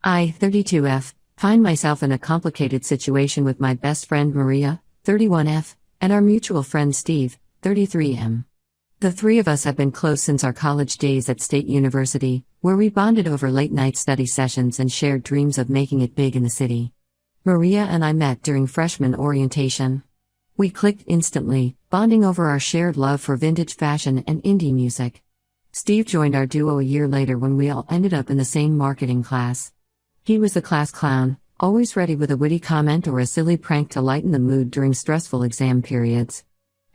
I, 32F, find myself in a complicated situation with my best friend Maria, 31F, and our mutual friend Steve, 33M. The three of us have been close since our college days at State University, where we bonded over late-night study sessions and shared dreams of making it big in the city. Maria and I met during freshman orientation. We clicked instantly, bonding over our shared love for vintage fashion and indie music. Steve joined our duo a year later when we all ended up in the same marketing class. He was the class clown, always ready with a witty comment or a silly prank to lighten the mood during stressful exam periods.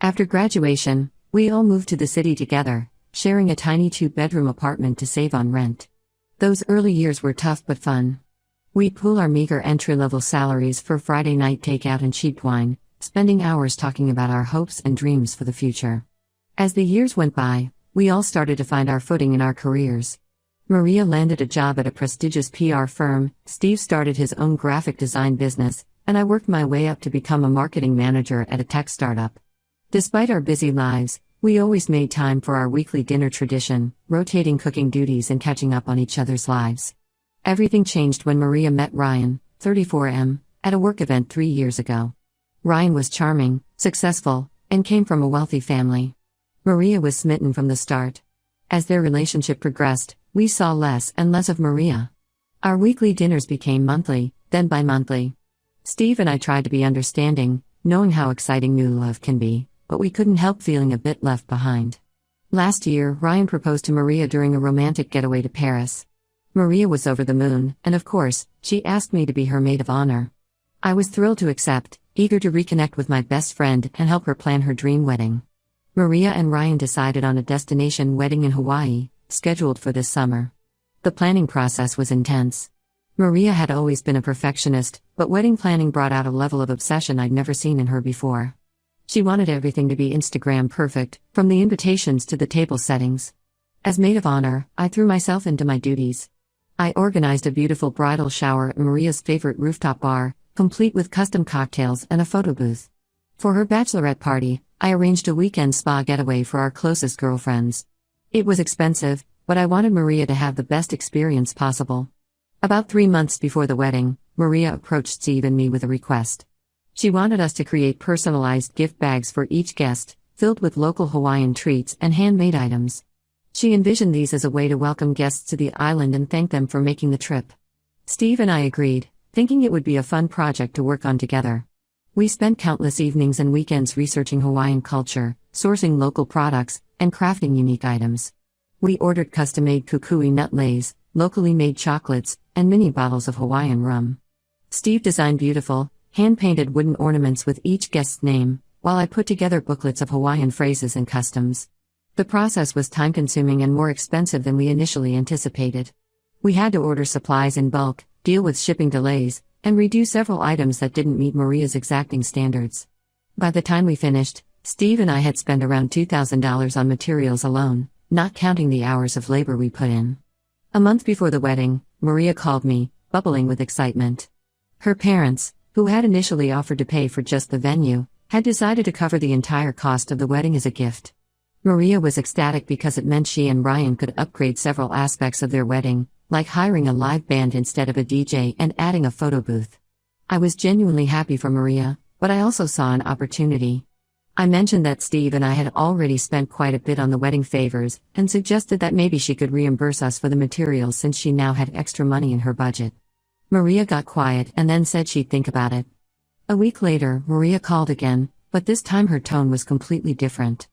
After graduation, we all moved to the city together, sharing a tiny 2-bedroom apartment to save on rent. Those early years were tough but fun. We'd pool our meager entry-level salaries for Friday night takeout and cheap wine, spending hours talking about our hopes and dreams for the future. As the years went by, we all started to find our footing in our careers. Maria landed a job at a prestigious PR firm, Steve started his own graphic design business, and I worked my way up to become a marketing manager at a tech startup. Despite our busy lives, we always made time for our weekly dinner tradition, rotating cooking duties and catching up on each other's lives. Everything changed when Maria met Ryan, 34M, at a work event 3 years ago. Ryan was charming, successful, and came from a wealthy family. Maria was smitten from the start. As their relationship progressed, we saw less and less of Maria. Our weekly dinners became monthly, then bi-monthly. Steve and I tried to be understanding, knowing how exciting new love can be, but we couldn't help feeling a bit left behind. Last year, Ryan proposed to Maria during a romantic getaway to Paris. Maria was over the moon, and of course, she asked me to be her maid of honor. I was thrilled to accept, eager to reconnect with my best friend and help her plan her dream wedding. Maria and Ryan decided on a destination wedding in Hawaii, scheduled for this summer. The planning process was intense. Maria had always been a perfectionist, but wedding planning brought out a level of obsession I'd never seen in her before. She wanted everything to be Instagram perfect, from the invitations to the table settings. As maid of honor, I threw myself into my duties. I organized a beautiful bridal shower at Maria's favorite rooftop bar, complete with custom cocktails and a photo booth. For her bachelorette party, I arranged a weekend spa getaway for our closest girlfriends. It was expensive, but I wanted Maria to have the best experience possible. About 3 months before the wedding, Maria approached Steve and me with a request. She wanted us to create personalized gift bags for each guest, filled with local Hawaiian treats and handmade items. She envisioned these as a way to welcome guests to the island and thank them for making the trip. Steve and I agreed, thinking it would be a fun project to work on together. We spent countless evenings and weekends researching Hawaiian culture, sourcing local products, and crafting unique items. We ordered custom-made kukui nut leis, locally made chocolates, and mini bottles of Hawaiian rum. Steve designed beautiful, hand-painted wooden ornaments with each guest's name, while I put together booklets of Hawaiian phrases and customs. The process was time-consuming and more expensive than we initially anticipated. We had to order supplies in bulk, deal with shipping delays, and redo several items that didn't meet Maria's exacting standards. By the time we finished, Steve and I had spent around $2,000 on materials alone, not counting the hours of labor we put in. A month before the wedding, Maria called me, bubbling with excitement. Her parents, who had initially offered to pay for just the venue, had decided to cover the entire cost of the wedding as a gift. Maria was ecstatic because it meant she and Ryan could upgrade several aspects of their wedding, like hiring a live band instead of a DJ and adding a photo booth. I was genuinely happy for Maria, but I also saw an opportunity. I mentioned that Steve and I had already spent quite a bit on the wedding favors, and suggested that maybe she could reimburse us for the materials since she now had extra money in her budget. Maria got quiet and then said she'd think about it. A week later, Maria called again, but this time her tone was completely different.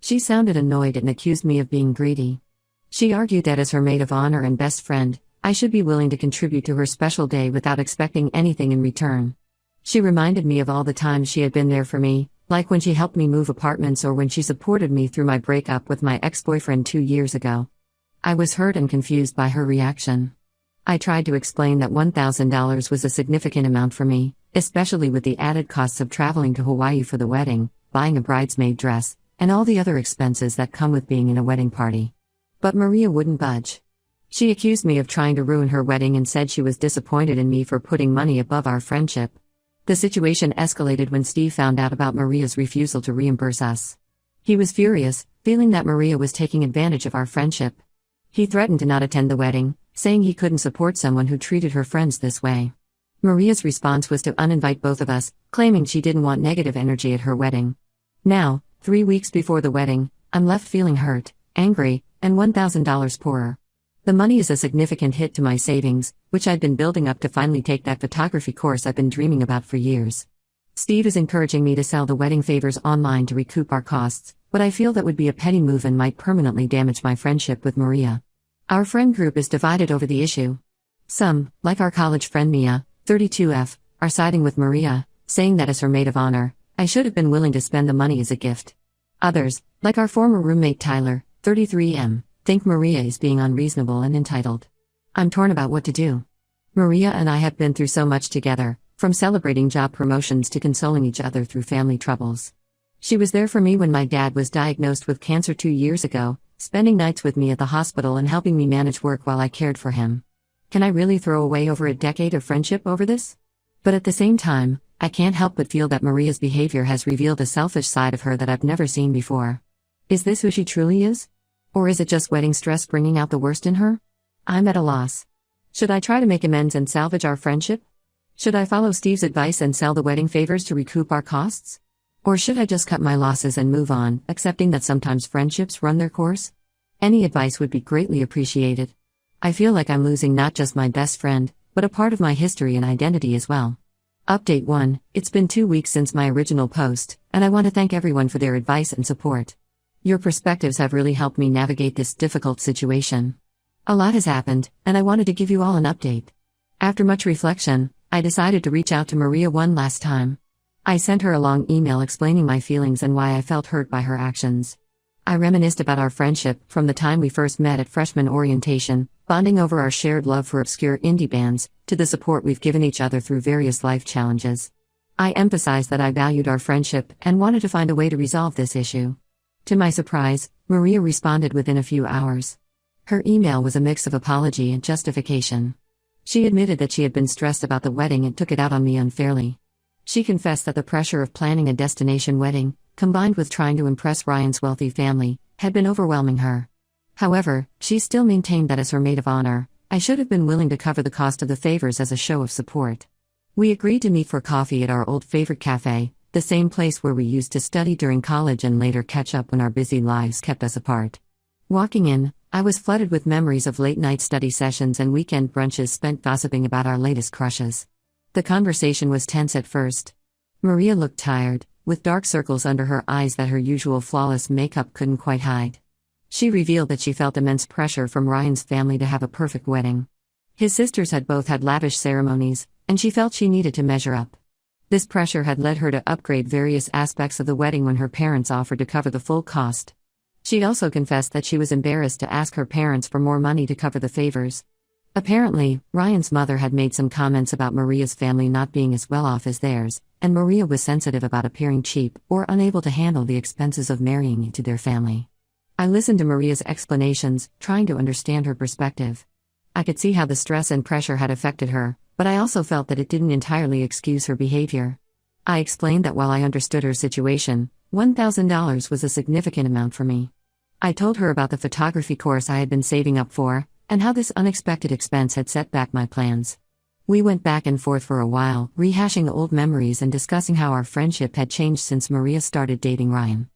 She sounded annoyed and accused me of being greedy. She argued that as her maid of honor and best friend, I should be willing to contribute to her special day without expecting anything in return. She reminded me of all the times she had been there for me, like when she helped me move apartments or when she supported me through my breakup with my ex-boyfriend 2 years ago. I was hurt and confused by her reaction. I tried to explain that $1,000 was a significant amount for me, especially with the added costs of traveling to Hawaii for the wedding, buying a bridesmaid dress, and all the other expenses that come with being in a wedding party. But Maria wouldn't budge. She accused me of trying to ruin her wedding and said she was disappointed in me for putting money above our friendship. The situation escalated when Steve found out about Maria's refusal to reimburse us. He was furious, feeling that Maria was taking advantage of our friendship. He threatened to not attend the wedding, saying he couldn't support someone who treated her friends this way. Maria's response was to uninvite both of us, claiming she didn't want negative energy at her wedding. Now, 3 weeks before the wedding, I'm left feeling hurt, angry, and $1,000 poorer. The money is a significant hit to my savings, which I'd been building up to finally take that photography course I've been dreaming about for years. Steve is encouraging me to sell the wedding favors online to recoup our costs, but I feel that would be a petty move and might permanently damage my friendship with Maria. Our friend group is divided over the issue. Some, like our college friend Mia, 32F, are siding with Maria, saying that as her maid of honor, I should have been willing to spend the money as a gift. Others, like our former roommate Tyler, 33M, think Maria is being unreasonable and entitled. I'm torn about what to do. Maria and I have been through so much together, from celebrating job promotions to consoling each other through family troubles. She was there for me when my dad was diagnosed with cancer 2 years ago, spending nights with me at the hospital and helping me manage work while I cared for him. Can I really throw away over a decade of friendship over this? But at the same time, I can't help but feel that Maria's behavior has revealed a selfish side of her that I've never seen before. Is this who she truly is? Or is it just wedding stress bringing out the worst in her? I'm at a loss. Should I try to make amends and salvage our friendship? Should I follow Steve's advice and sell the wedding favors to recoup our costs? Or should I just cut my losses and move on, accepting that sometimes friendships run their course? Any advice would be greatly appreciated. I feel like I'm losing not just my best friend, but a part of my history and identity as well. Update 1, it's been 2 weeks since my original post, and I want to thank everyone for their advice and support. Your perspectives have really helped me navigate this difficult situation. A lot has happened, and I wanted to give you all an update. After much reflection, I decided to reach out to Maria one last time. I sent her a long email explaining my feelings and why I felt hurt by her actions. I reminisced about our friendship from the time we first met at freshman orientation, bonding over our shared love for obscure indie bands, to the support we've given each other through various life challenges. I emphasized that I valued our friendship and wanted to find a way to resolve this issue. To my surprise, Maria responded within a few hours. Her email was a mix of apology and justification. She admitted that she had been stressed about the wedding and took it out on me unfairly. She confessed that the pressure of planning a destination wedding, combined with trying to impress Ryan's wealthy family, had been overwhelming her. However, she still maintained that as her maid of honor, I should have been willing to cover the cost of the favors as a show of support. We agreed to meet for coffee at our old favorite cafe, the same place where we used to study during college and later catch up when our busy lives kept us apart. Walking in, I was flooded with memories of late-night study sessions and weekend brunches spent gossiping about our latest crushes. The conversation was tense at first. Maria looked tired, with dark circles under her eyes that her usual flawless makeup couldn't quite hide. She revealed that she felt immense pressure from Ryan's family to have a perfect wedding. His sisters had both had lavish ceremonies, and she felt she needed to measure up. This pressure had led her to upgrade various aspects of the wedding when her parents offered to cover the full cost. She also confessed that she was embarrassed to ask her parents for more money to cover the favors. Apparently, Ryan's mother had made some comments about Maria's family not being as well off as theirs, and Maria was sensitive about appearing cheap or unable to handle the expenses of marrying into their family. I listened to Maria's explanations, trying to understand her perspective. I could see how the stress and pressure had affected her, but I also felt that it didn't entirely excuse her behavior. I explained that while I understood her situation, $1,000 was a significant amount for me. I told her about the photography course I had been saving up for, and how this unexpected expense had set back my plans. We went back and forth for a while, rehashing old memories and discussing how our friendship had changed since Maria started dating Ryan.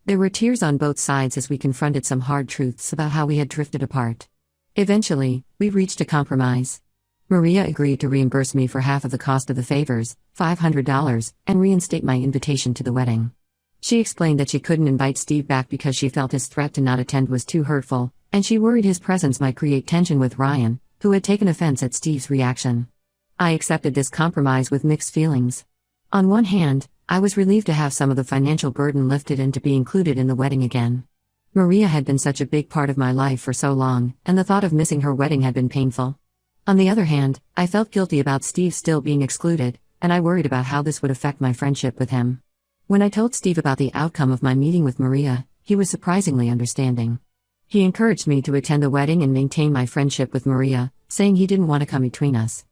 There were tears on both sides as we confronted some hard truths about how we had drifted apart. Eventually, we reached a compromise. Maria agreed to reimburse me for half of the cost of the favors, $500, and reinstate my invitation to the wedding. She explained that she couldn't invite Steve back because she felt his threat to not attend was too hurtful, and she worried his presence might create tension with Ryan, who had taken offense at Steve's reaction. I accepted this compromise with mixed feelings. On one hand, I was relieved to have some of the financial burden lifted and to be included in the wedding again. Maria had been such a big part of my life for so long, and the thought of missing her wedding had been painful. On the other hand, I felt guilty about Steve still being excluded, and I worried about how this would affect my friendship with him. When I told Steve about the outcome of my meeting with Maria, he was surprisingly understanding. He encouraged me to attend the wedding and maintain my friendship with Maria, saying he didn't want to come between us.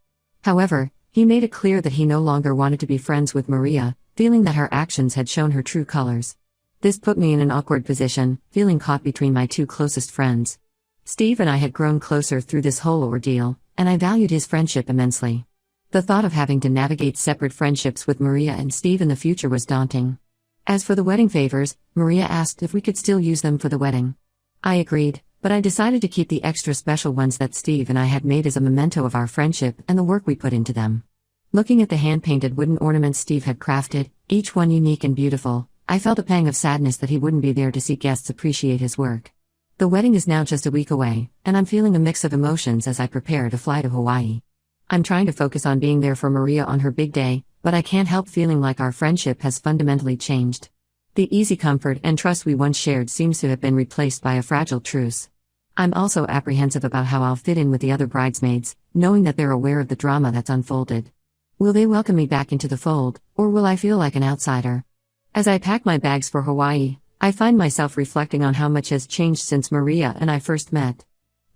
However, he made it clear that he no longer wanted to be friends with Maria, feeling that her actions had shown her true colors. This put me in an awkward position, feeling caught between my two closest friends. Steve and I had grown closer through this whole ordeal, and I valued his friendship immensely. The thought of having to navigate separate friendships with Maria and Steve in the future was daunting. As for the wedding favors, Maria asked if we could still use them for the wedding. I agreed, but I decided to keep the extra special ones that Steve and I had made as a memento of our friendship and the work we put into them. Looking at the hand-painted wooden ornaments Steve had crafted, each one unique and beautiful, I felt a pang of sadness that he wouldn't be there to see guests appreciate his work. The wedding is now just a week away, and I'm feeling a mix of emotions as I prepare to fly to Hawaii. I'm trying to focus on being there for Maria on her big day, but I can't help feeling like our friendship has fundamentally changed. The easy comfort and trust we once shared seems to have been replaced by a fragile truce. I'm also apprehensive about how I'll fit in with the other bridesmaids, knowing that they're aware of the drama that's unfolded. Will they welcome me back into the fold, or will I feel like an outsider? As I pack my bags for Hawaii, I find myself reflecting on how much has changed since Maria and I first met.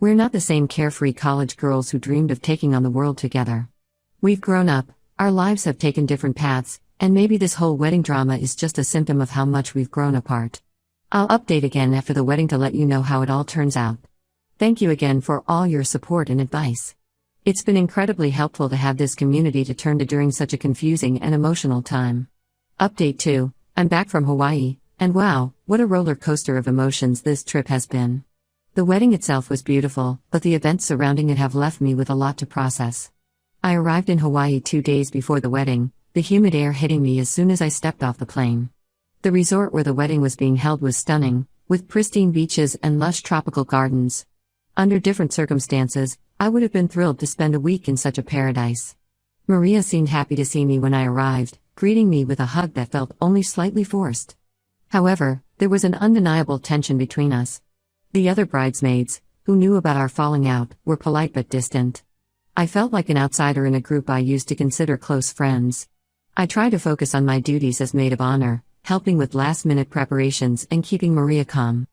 We're not the same carefree college girls who dreamed of taking on the world together. We've grown up, our lives have taken different paths, and maybe this whole wedding drama is just a symptom of how much we've grown apart. I'll update again after the wedding to let you know how it all turns out. Thank you again for all your support and advice. It's been incredibly helpful to have this community to turn to during such a confusing and emotional time. Update 2, I'm back from Hawaii, and wow, what a roller coaster of emotions this trip has been. The wedding itself was beautiful, but the events surrounding it have left me with a lot to process. I arrived in Hawaii 2 days before the wedding, the humid air hitting me as soon as I stepped off the plane. The resort where the wedding was being held was stunning, with pristine beaches and lush tropical gardens. Under different circumstances, I would have been thrilled to spend a week in such a paradise. Maria seemed happy to see me when I arrived, greeting me with a hug that felt only slightly forced. However, there was an undeniable tension between us. The other bridesmaids, who knew about our falling out, were polite but distant. I felt like an outsider in a group I used to consider close friends. I tried to focus on my duties as maid of honor, helping with last-minute preparations and keeping Maria calm.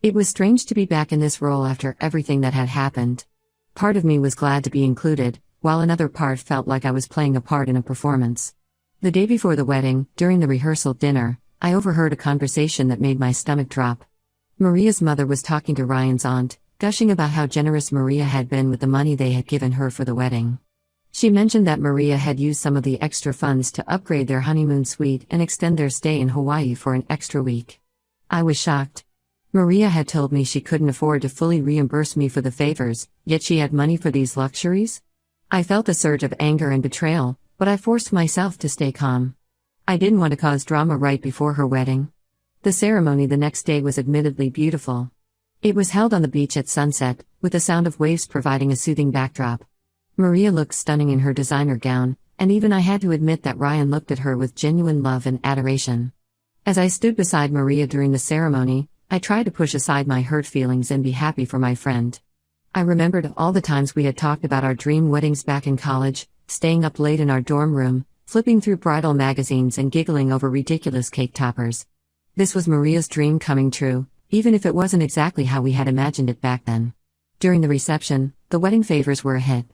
It was strange to be back in this role after everything that had happened. Part of me was glad to be included, while another part felt like I was playing a part in a performance. The day before the wedding, during the rehearsal dinner, I overheard a conversation that made my stomach drop. Maria's mother was talking to Ryan's aunt, gushing about how generous Maria had been with the money they had given her for the wedding. She mentioned that Maria had used some of the extra funds to upgrade their honeymoon suite and extend their stay in Hawaii for an extra week. I was shocked. Maria had told me she couldn't afford to fully reimburse me for the favors, yet she had money for these luxuries? I felt a surge of anger and betrayal, but I forced myself to stay calm. I didn't want to cause drama right before her wedding. The ceremony the next day was admittedly beautiful. It was held on the beach at sunset, with the sound of waves providing a soothing backdrop. Maria looked stunning in her designer gown, and even I had to admit that Ryan looked at her with genuine love and adoration. As I stood beside Maria during the ceremony, I tried to push aside my hurt feelings and be happy for my friend. I remembered all the times we had talked about our dream weddings back in college, staying up late in our dorm room, flipping through bridal magazines and giggling over ridiculous cake toppers. This was Maria's dream coming true, even if it wasn't exactly how we had imagined it back then. During the reception, the wedding favors were a hit.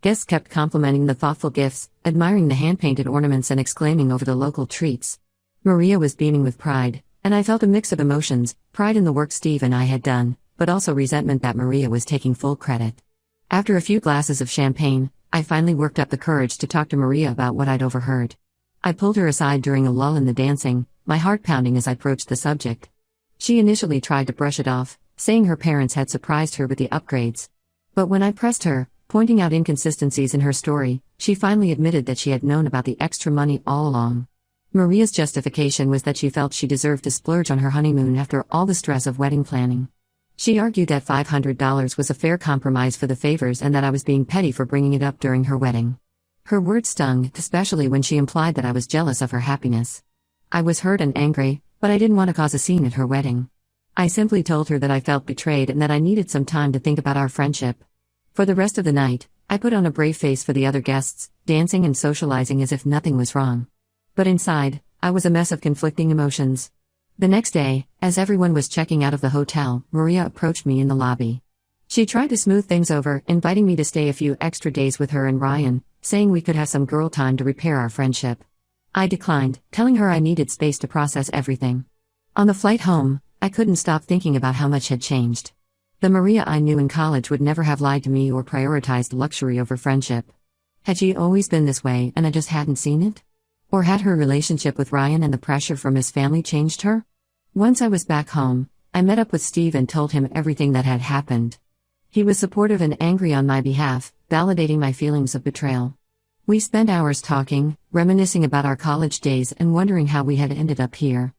Guests kept complimenting the thoughtful gifts, admiring the hand-painted ornaments and exclaiming over the local treats. Maria was beaming with pride, and I felt a mix of emotions, pride in the work Steve and I had done, but also resentment that Maria was taking full credit. After a few glasses of champagne, I finally worked up the courage to talk to Maria about what I'd overheard. I pulled her aside during a lull in the dancing, my heart pounding as I broached the subject. She initially tried to brush it off, saying her parents had surprised her with the upgrades. But when I pressed her, pointing out inconsistencies in her story, she finally admitted that she had known about the extra money all along. Maria's justification was that she felt she deserved to splurge on her honeymoon after all the stress of wedding planning. She argued that $500 was a fair compromise for the favors and that I was being petty for bringing it up during her wedding. Her words stung, especially when she implied that I was jealous of her happiness. I was hurt and angry, but I didn't want to cause a scene at her wedding. I simply told her that I felt betrayed and that I needed some time to think about our friendship. For the rest of the night, I put on a brave face for the other guests, dancing and socializing as if nothing was wrong. But inside, I was a mess of conflicting emotions. The next day, as everyone was checking out of the hotel, Maria approached me in the lobby. She tried to smooth things over, inviting me to stay a few extra days with her and Ryan, saying we could have some girl time to repair our friendship. I declined, telling her I needed space to process everything. On the flight home, I couldn't stop thinking about how much had changed. The Maria I knew in college would never have lied to me or prioritized luxury over friendship. Had she always been this way and I just hadn't seen it? Or had her relationship with Ryan and the pressure from his family changed her? Once I was back home, I met up with Steve and told him everything that had happened. He was supportive and angry on my behalf, validating my feelings of betrayal. We spent hours talking, reminiscing about our college days and wondering how we had ended up here.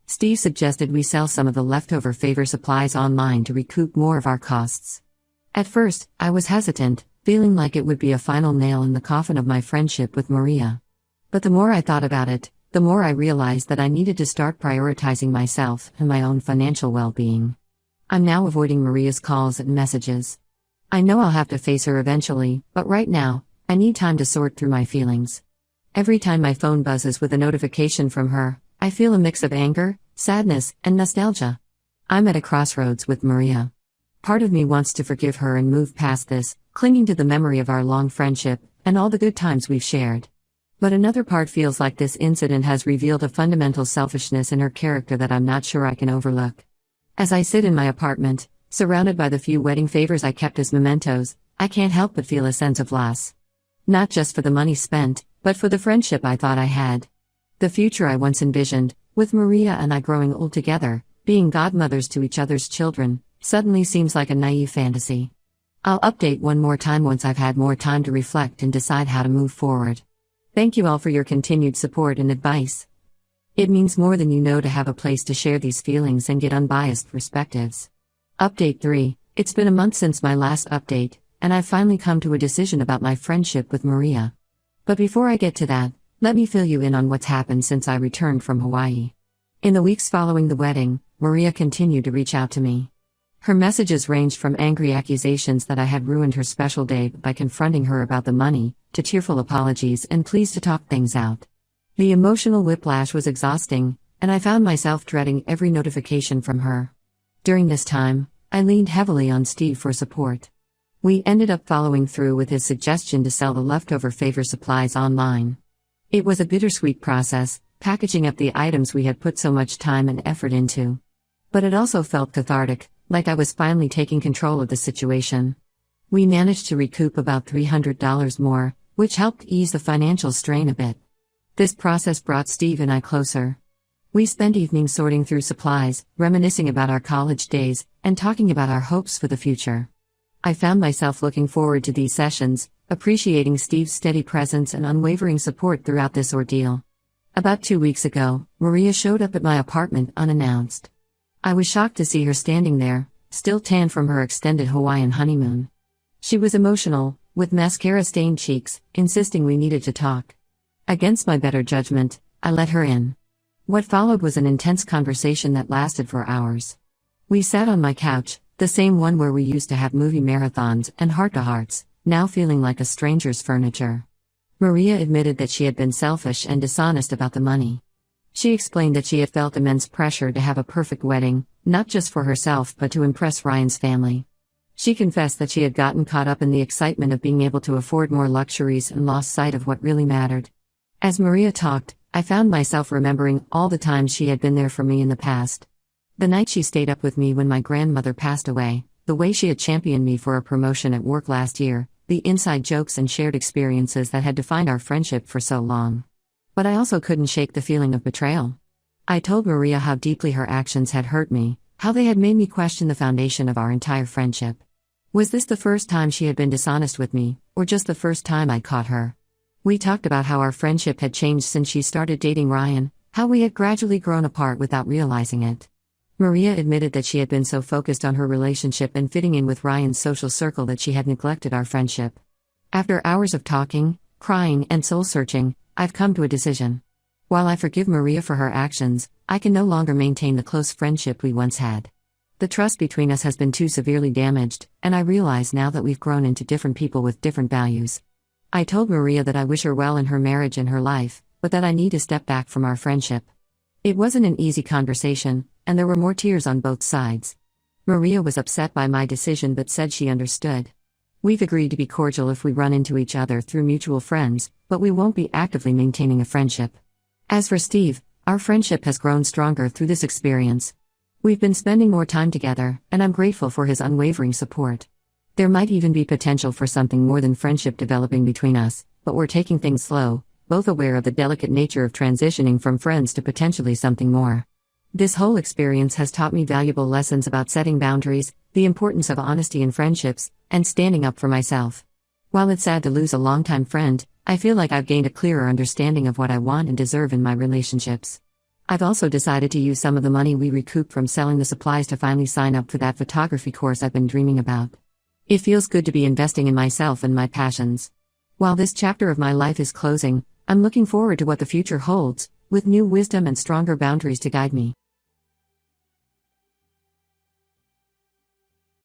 Steve suggested we sell some of the leftover favor supplies online to recoup more of our costs. At first, I was hesitant, feeling like it would be a final nail in the coffin of my friendship with Maria. But the more I thought about it, the more I realized that I needed to start prioritizing myself and my own financial well-being. I'm now avoiding Maria's calls and messages. I know I'll have to face her eventually, but right now, I need time to sort through my feelings. Every time my phone buzzes with a notification from her, I feel a mix of anger, sadness, and nostalgia. I'm at a crossroads with Maria. Part of me wants to forgive her and move past this, clinging to the memory of our long friendship and all the good times we've shared. But another part feels like this incident has revealed a fundamental selfishness in her character that I'm not sure I can overlook. As I sit in my apartment, surrounded by the few wedding favors I kept as mementos, I can't help but feel a sense of loss. Not just for the money spent, but for the friendship I thought I had. The future I once envisioned, with Maria and I growing old together, being godmothers to each other's children, suddenly seems like a naive fantasy. I'll update one more time once I've had more time to reflect and decide how to move forward. Thank you all for your continued support and advice. It means more than you know to have a place to share these feelings and get unbiased perspectives. Update 3. It's been a month since my last update, and I've finally come to a decision about my friendship with Maria. But before I get to that, let me fill you in on what's happened since I returned from Hawaii. In the weeks following the wedding, Maria continued to reach out to me. Her messages ranged from angry accusations that I had ruined her special day by confronting her about the money, to tearful apologies and pleas to talk things out. The emotional whiplash was exhausting, and I found myself dreading every notification from her. During this time, I leaned heavily on Steve for support. We ended up following through with his suggestion to sell the leftover favor supplies online. It was a bittersweet process, packaging up the items we had put so much time and effort into. But it also felt cathartic, like I was finally taking control of the situation. We managed to recoup about $300 more, which helped ease the financial strain a bit. This process brought Steve and I closer. We spent evenings sorting through supplies, reminiscing about our college days, and talking about our hopes for the future. I found myself looking forward to these sessions, appreciating Steve's steady presence and unwavering support throughout this ordeal. About 2 weeks ago, Maria showed up at my apartment unannounced. I was shocked to see her standing there, still tan from her extended Hawaiian honeymoon. She was emotional, with mascara-stained cheeks, insisting we needed to talk. Against my better judgment, I let her in. What followed was an intense conversation that lasted for hours. We sat on my couch, the same one where we used to have movie marathons and heart-to-hearts, now feeling like a stranger's furniture. Maria admitted that she had been selfish and dishonest about the money. She explained that she had felt immense pressure to have a perfect wedding, not just for herself but to impress Ryan's family. She confessed that she had gotten caught up in the excitement of being able to afford more luxuries and lost sight of what really mattered. As Maria talked, I found myself remembering all the times she had been there for me in the past. The night she stayed up with me when my grandmother passed away, the way she had championed me for a promotion at work last year, the inside jokes and shared experiences that had defined our friendship for so long. But I also couldn't shake the feeling of betrayal. I told Maria how deeply her actions had hurt me, how they had made me question the foundation of our entire friendship. Was this the first time she had been dishonest with me, or just the first time I'd caught her? We talked about how our friendship had changed since she started dating Ryan, how we had gradually grown apart without realizing it. Maria admitted that she had been so focused on her relationship and fitting in with Ryan's social circle that she had neglected our friendship. After hours of talking, crying, and soul-searching, I've come to a decision. While I forgive Maria for her actions, I can no longer maintain the close friendship we once had. The trust between us has been too severely damaged, and I realize now that we've grown into different people with different values. I told Maria that I wish her well in her marriage and her life, but that I need to step back from our friendship. It wasn't an easy conversation, and there were more tears on both sides. Maria was upset by my decision but said she understood. We've agreed to be cordial if we run into each other through mutual friends, but we won't be actively maintaining a friendship. As for Steve, our friendship has grown stronger through this experience. We've been spending more time together, and I'm grateful for his unwavering support. There might even be potential for something more than friendship developing between us, but we're taking things slow, both aware of the delicate nature of transitioning from friends to potentially something more. This whole experience has taught me valuable lessons about setting boundaries, the importance of honesty in friendships, and standing up for myself. While it's sad to lose a longtime friend, I feel like I've gained a clearer understanding of what I want and deserve in my relationships. I've also decided to use some of the money we recouped from selling the supplies to finally sign up for that photography course I've been dreaming about. It feels good to be investing in myself and my passions. While this chapter of my life is closing, I'm looking forward to what the future holds, with new wisdom and stronger boundaries to guide me.